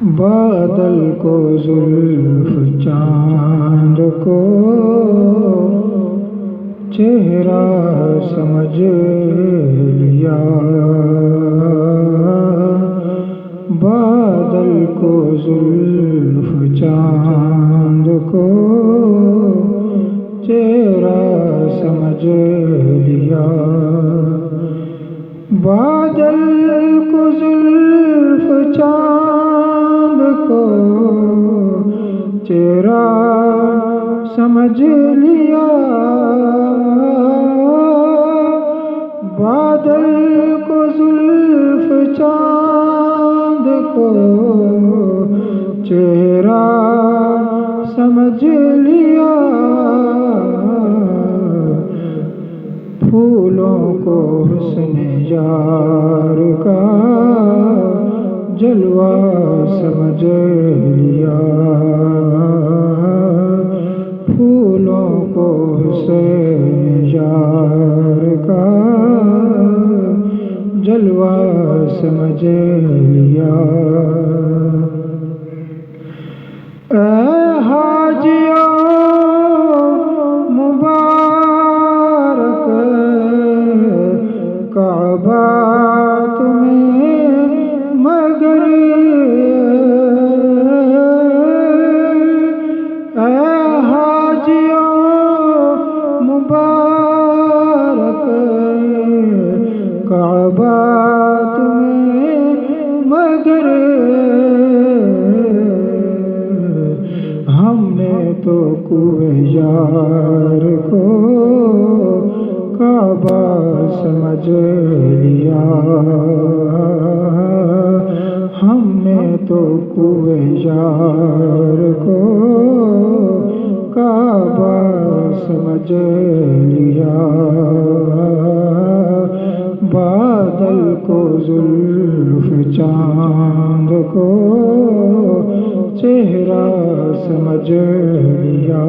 بادل کو زلف چاند کو چہرہ سمجھ لیا، بادل کو زلف چاند کو چہرہ سمجھ لیا، بادل کو زلف چاند کو چہرہ سمجھ لیا، بادل کو زلف چاند کو چہرہ سمجھ لیا، پھولوں کو حسن یار کا جلوہ سمجھ لیا، پھولوں کو حسن یار کا جلوہ سمجھ لیا، اے حاجیوں مبارک کعبہ تمہیں مگر، اے حاجیوں مبارک کعبہ تمہیں مگر، ہم نے تو کوہ یار کو کعبہ سمجھ لیا، ہم نے تو کوہ یار کو کعبہ سمجھ لیا، بادل کو زلف چاند کو چہرہ سمجھ لیا،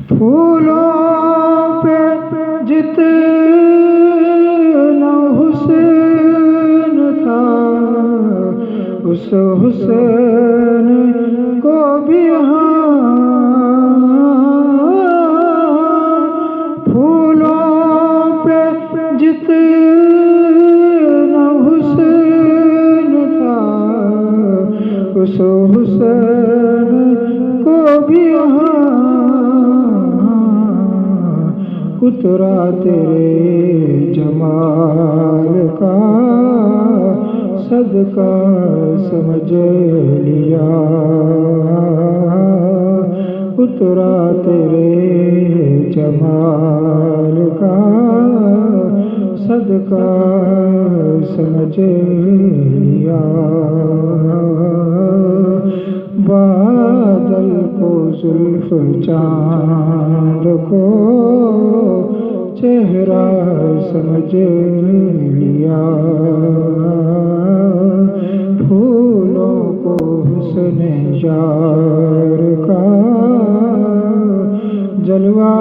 پھولوں پہ جتنا حسن تھا اس حسن کو بھی پھولوں پہ جتنا حسن تھا اس حسن کو بھی اترا تیرے جمال کا صدقہ سمجھ لیا، اترا تیرے جمال کا صدقہ سمجھ لیا، بادل کو زلف چاند کو چہرہ سمجھ لیا، پھولوں کو حسن یار کا جلوہ